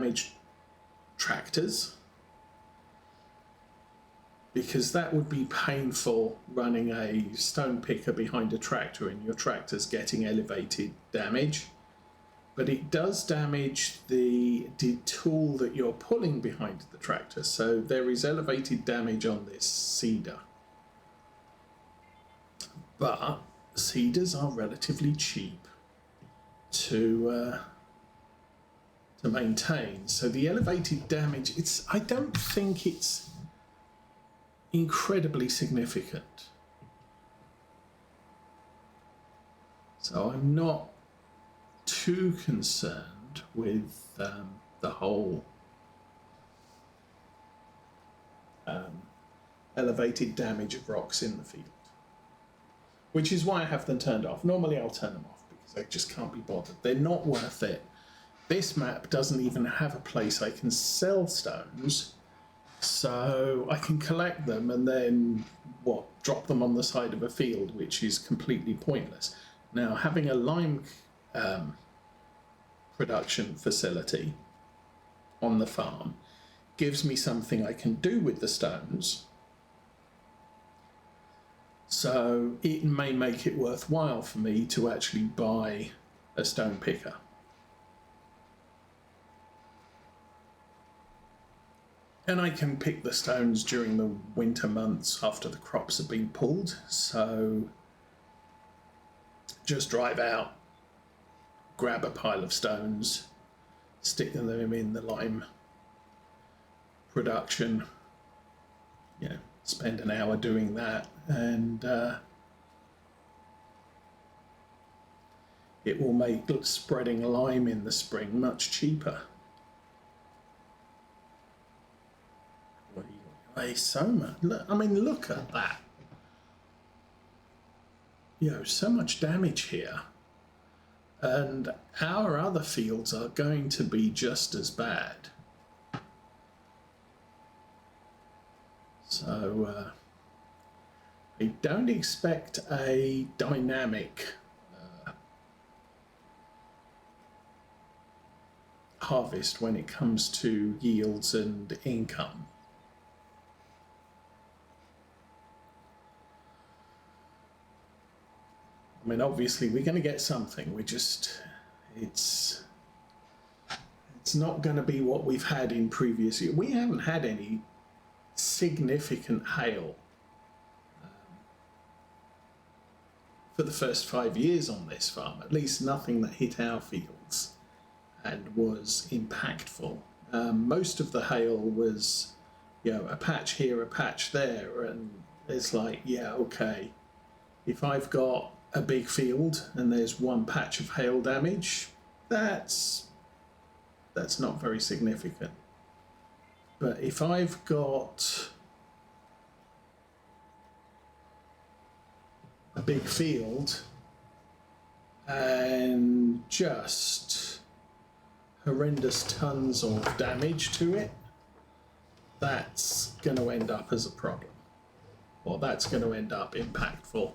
damaged tractors, because that would be painful, running a stone picker behind a tractor and your tractor's getting elevated damage. But it does damage the tool that you're pulling behind the tractor, so there is elevated damage on this seeder. But seeders are relatively cheap to maintain, so the elevated damage, I don't think it's incredibly significant. So I'm not too concerned with the whole elevated damage of rocks in the field, which is why I have them turned off. Normally I'll turn them off because I just can't be bothered. They're not worth it. This map doesn't even have a place I can sell stones, so I can collect them and then drop them on the side of a field, which is completely pointless. Now, having a lime production facility on the farm gives me something I can do with the stones, so it may make it worthwhile for me to actually buy a stone picker. And I can pick the stones during the winter months after the crops have been pulled, so just drive out, grab a pile of stones, stick them in the lime production, spend an hour doing that, and it will make spreading lime in the spring much cheaper. So much. Look at that. So much damage here. And our other fields are going to be just as bad. So I don't expect a dynamic harvest when it comes to yields and income. Obviously we're going to get something. It's not going to be what we've had in previous years. We haven't had any significant hail for the first 5 years on this farm, at least nothing that hit our fields and was impactful. Most of the hail was, a patch here, a patch there, and it's like, okay, if I've got a big field and there's one patch of hail damage, that's not very significant. But if I've got a big field and just horrendous tons of damage to it, that's going to end up as a problem, or that's going to end up impactful.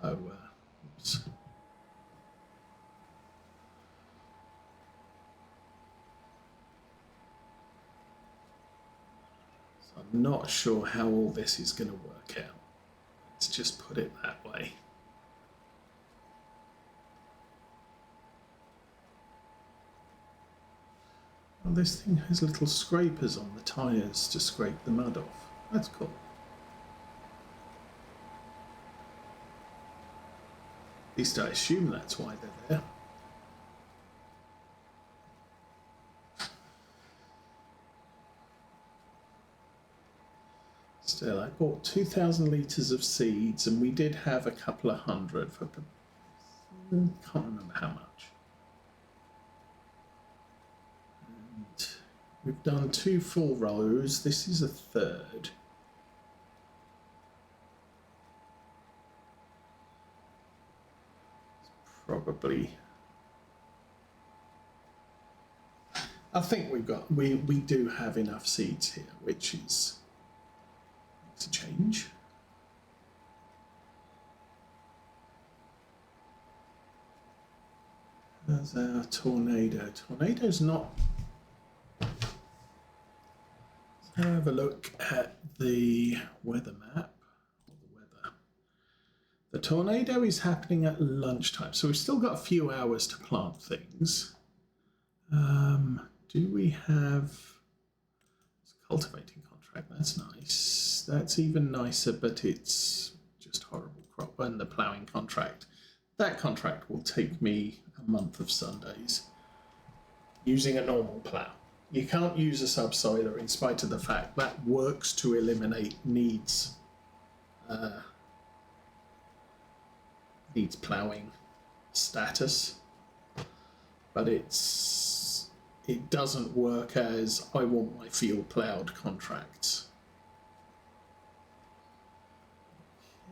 So, oops. So I'm not sure how all this is going to work out. Let's just put it that way. Well, this thing has little scrapers on the tyres to scrape the mud off. That's cool. At least I assume that's why they're there. Still, I bought 2,000 litres of seeds, and we did have a couple of hundred for, can't remember how much. And we've done 2 full rows. This is a third. Probably. I think we do have enough seeds here, which is makes a change. There's our tornado. Tornado's not. Let's have a look at the weather map. The tornado is happening at lunchtime, so we've still got a few hours to plant things. Do we have cultivating contract? That's nice. That's even nicer, but it's just horrible crop. And the ploughing contract. That contract will take me a month of Sundays using a normal plough. You can't use a subsoiler in spite of the fact that works to eliminate needs ploughing status, but it doesn't work as I want my field ploughed contracts.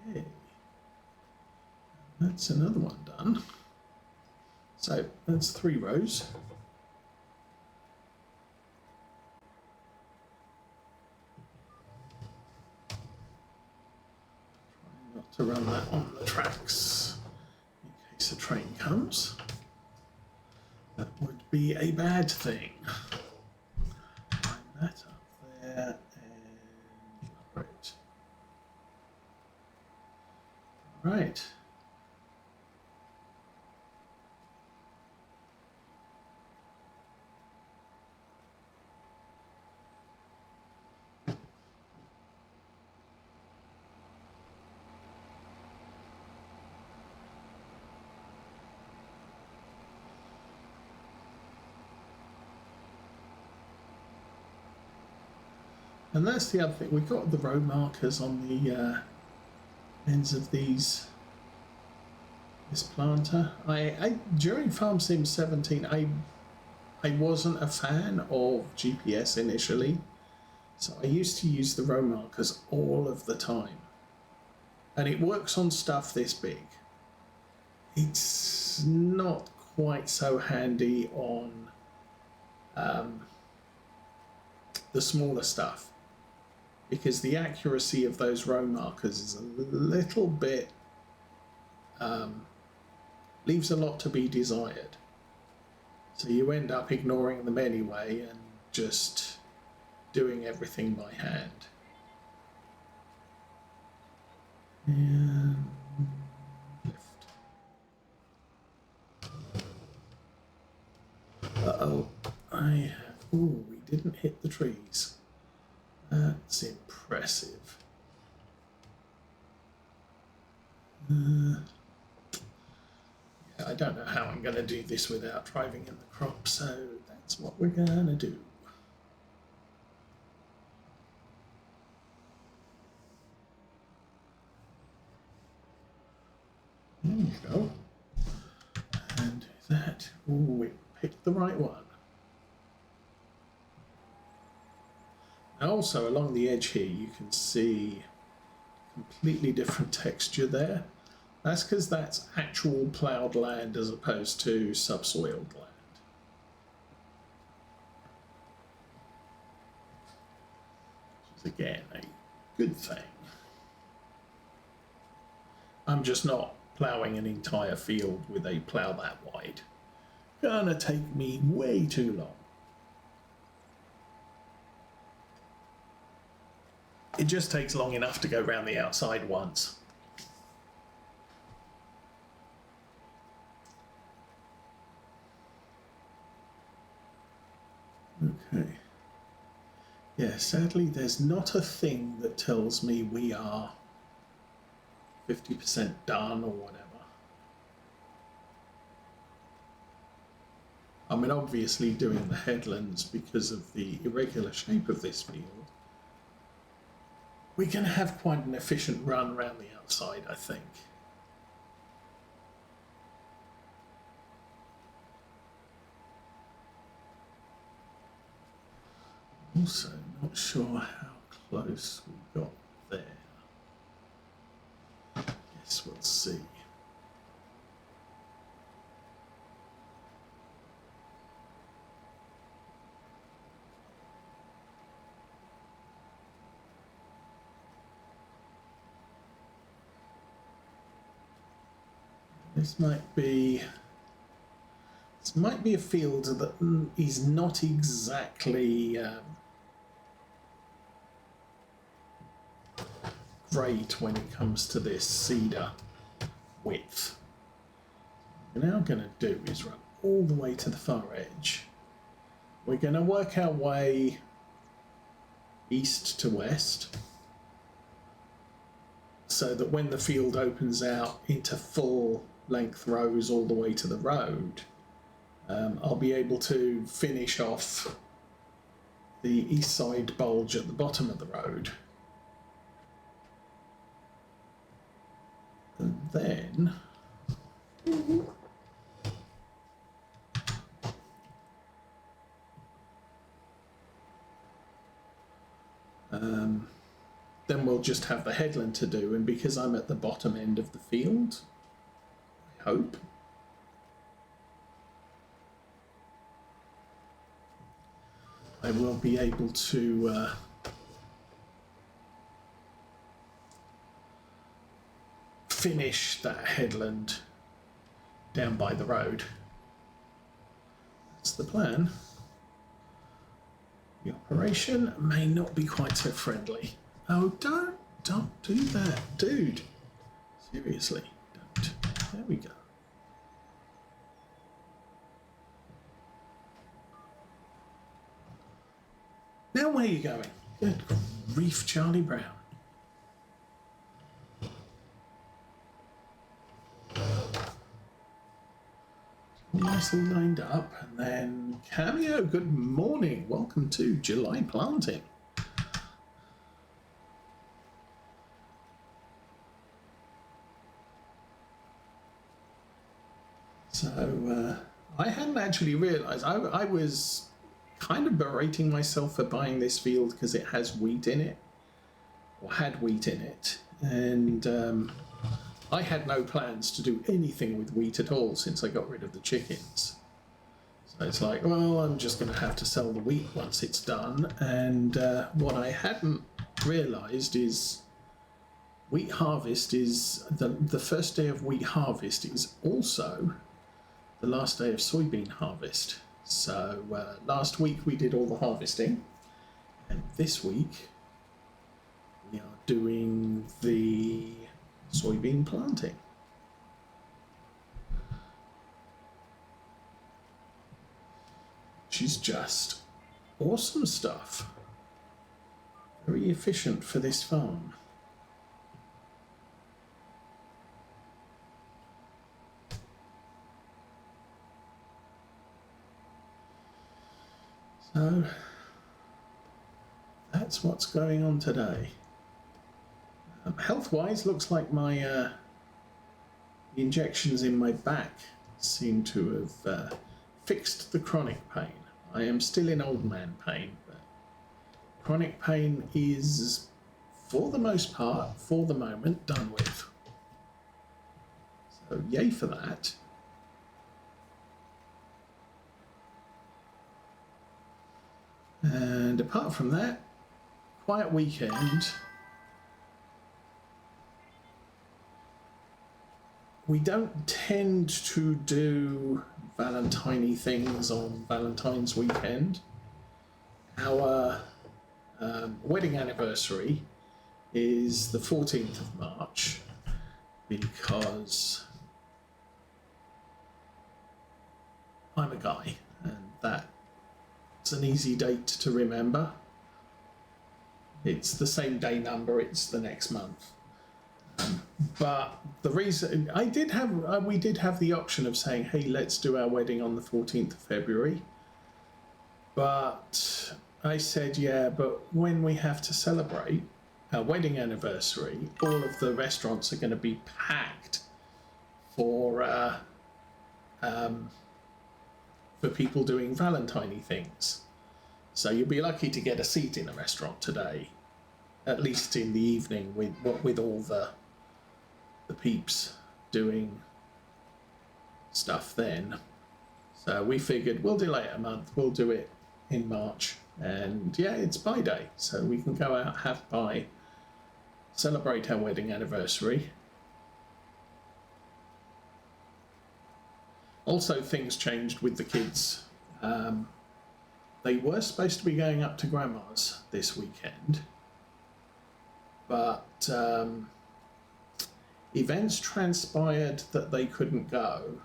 Okay, that's another one done. So that's 3 rows. Try not to run that on the tracks in case a train comes. That would be a bad thing. Line that up there and right. Right. And that's the other thing. We've got the row markers on the ends of this planter. I during Farm Sim 17, I wasn't a fan of GPS initially, so I used to use the row markers all of the time, and it works on stuff this big. It's not quite so handy on the smaller stuff, because the accuracy of those row markers is a little bit leaves a lot to be desired. So you end up ignoring them anyway and just doing everything by hand. And lift. Uh-oh. Ooh, we didn't hit the trees. That's impressive. Yeah, I don't know how I'm going to do this without driving in the crop, so that's what we're going to do. There you go. And that, ooh, we picked the right one. And also along the edge here, you can see completely different texture there. That's because that's actual ploughed land as opposed to subsoiled land. Which is again a good thing. I'm just not ploughing an entire field with a plough that wide. Gonna take me way too long. It just takes long enough to go round the outside once. Okay. Yeah, sadly, there's not a thing that tells me we are 50% done or whatever. I mean, obviously doing the headlands because of the irregular shape of this field. We can have quite an efficient run around the outside, I think. Also, not sure how close we got there. Guess we'll see. This might be This might be a field that is not exactly great when it comes to this cedar width. What we're now going to do is run all the way to the far edge. We're going to work our way east to west so that when the field opens out into full length rows all the way to the road, I'll be able to finish off the east side bulge at the bottom of the road. And then then we'll just have the headland to do, and because I'm at the bottom end of the field, I hope, I will be able to finish that headland down by the road. That's the plan. The operation may not be quite so friendly. Oh, don't do that, dude. Seriously, don't. There we go. Now where are you going? Good grief, Charlie Brown. Nicely lined up, and then Cameo, good morning. Welcome to July planting. So I hadn't actually realised. I was kind of berating myself for buying this field because it has wheat in it, or had wheat in it, and I had no plans to do anything with wheat at all since I got rid of the chickens. So it's like, well, I'm just going to have to sell the wheat once it's done. And what I hadn't realised is wheat harvest is the first day of wheat harvest is also the last day of soybean harvest. So last week we did all the harvesting, and this week we are doing the soybean planting. Which is just awesome stuff. Very efficient for this farm. So that's what's going on today. Health-wise, looks like my the injections in my back seem to have fixed the chronic pain. I am still in old man pain, but chronic pain is, for the most part, for the moment, done with. So yay for that. And apart from that, quiet weekend. We don't tend to do Valentine-y things on Valentine's weekend. Our wedding anniversary is the 14th of March because I'm a guy, and that's an easy date to remember. It's the same day number, it's the next month. But the reason we did have the option of saying, hey, let's do our wedding on the 14th of February. But I said, yeah, but when we have to celebrate our wedding anniversary, all of the restaurants are going to be packed for people doing Valentine-y things. So you'll be lucky to get a seat in a restaurant today, at least in the evening, with all the peeps doing stuff then. So we figured we'll delay it a month, we'll do it in March, and yeah, it's pie day, so we can go out, have pie, celebrate our wedding anniversary. Also, things changed with the kids. They were supposed to be going up to Grandma's this weekend, but events transpired that they couldn't go.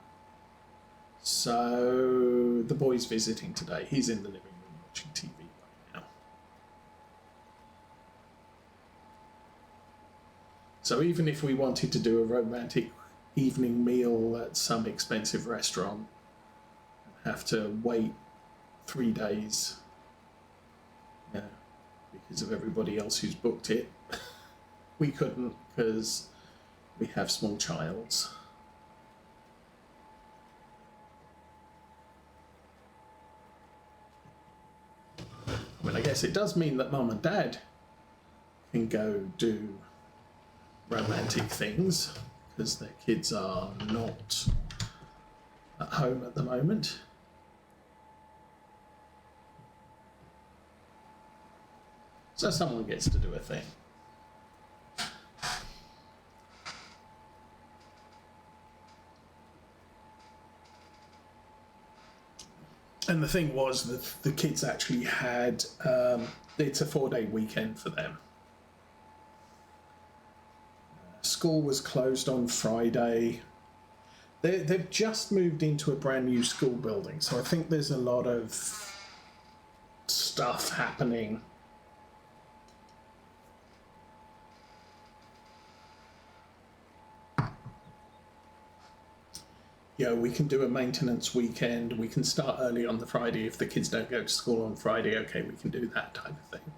So the boy's visiting today. He's in the living room watching TV right now. So even if we wanted to do a romantic evening meal at some expensive restaurant, have to wait 3 days, because of everybody else who's booked it. We couldn't, because we have small childs. I mean, I guess it does mean that Mum and Dad can go do romantic things, because their kids are not at home at the moment. So someone gets to do a thing. And the thing was that the kids actually had, it's a 4-day weekend for them. School was closed on Friday. They've just moved into a brand new school building, so I think there's a lot of stuff happening. We can do a maintenance weekend. We can start early on the Friday if the kids don't go to school on Friday. Okay, we can do that type of thing.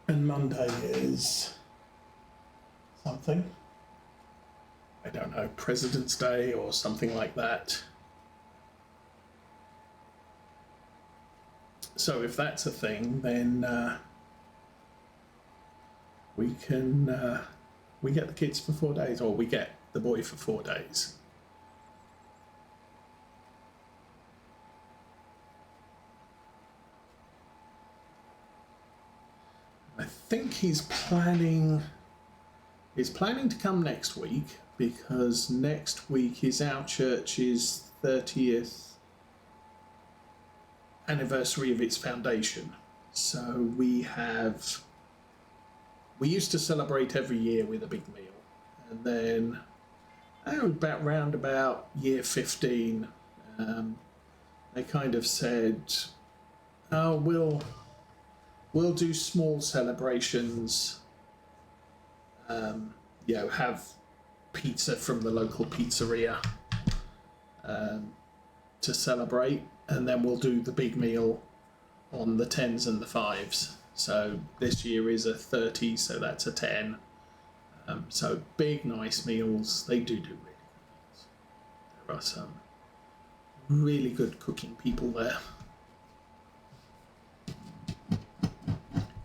And Monday is something. I don't know, President's Day or something like that. So if that's a thing, then we can we get the kids for 4 days, or we get the boy for 4 days. I think he's planning to come next week, because next week is our church's 30th anniversary of its foundation. So we used to celebrate every year with a big meal, and then round about year 15, they kind of said, oh, we'll do small celebrations, have pizza from the local pizzeria to celebrate, and then we'll do the big meal on the 10s and the 5s. So this year is a 30, so that's a 10. So big, nice meals. They do really good meals. There are some really good cooking people there.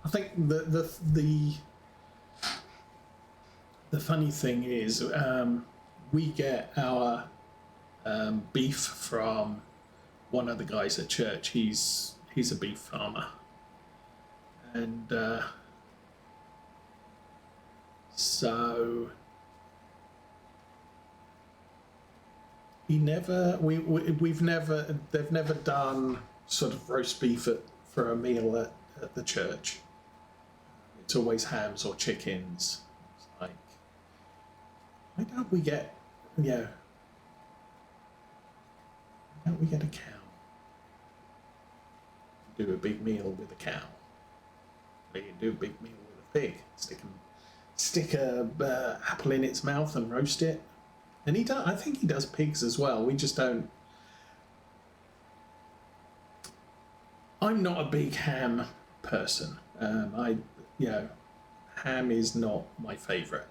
I think the funny thing is, we get our beef from one of the guys at church. He's a beef farmer, and so they've never done sort of roast beef for a meal at the church. It's always hams or chickens. It's like, why don't we get a cow? Do a big meal with a cow. We can do a big meal with a pig. Stick a apple in its mouth and roast it. And I think he does pigs as well. We just don't. I'm not a big ham person. Ham is not my favourite.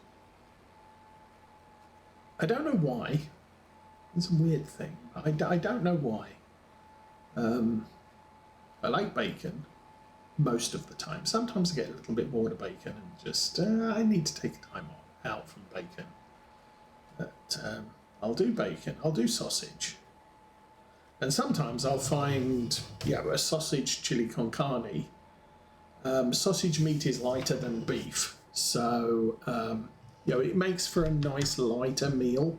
I don't know why. It's a weird thing. I don't know why. I like bacon most of the time. Sometimes I get a little bit bored of bacon and just I need to take time out from bacon. But I'll do bacon. I'll do sausage. And sometimes I'll find a sausage chili con carne. Sausage meat is lighter than beef, so it makes for a nice lighter meal.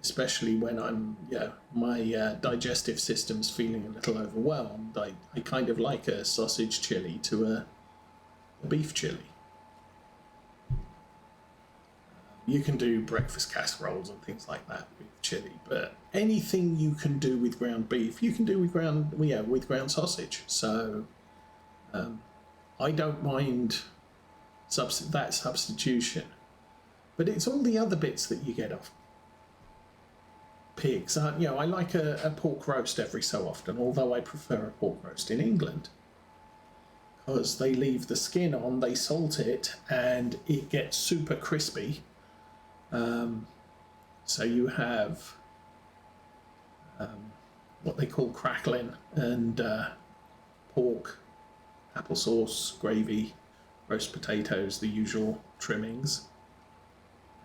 especially when I'm, my digestive system's feeling a little overwhelmed. I kind of like a sausage chili to a beef chili. You can do breakfast casseroles and things like that with chili, but anything you can do with ground beef, you can do with ground sausage. So I don't mind that substitution, but it's all the other bits that you get off pigs. I like a pork roast every so often, although I prefer a pork roast in England, because they leave the skin on, they salt it, and it gets super crispy. So you have what they call crackling, and pork, applesauce, gravy, roast potatoes, the usual trimmings.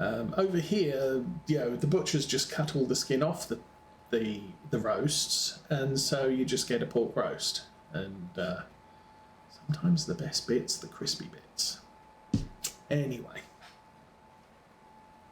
Over here, the butchers just cut all the skin off the roasts, and so you just get a pork roast. And sometimes the best bits, the crispy bits. Anyway,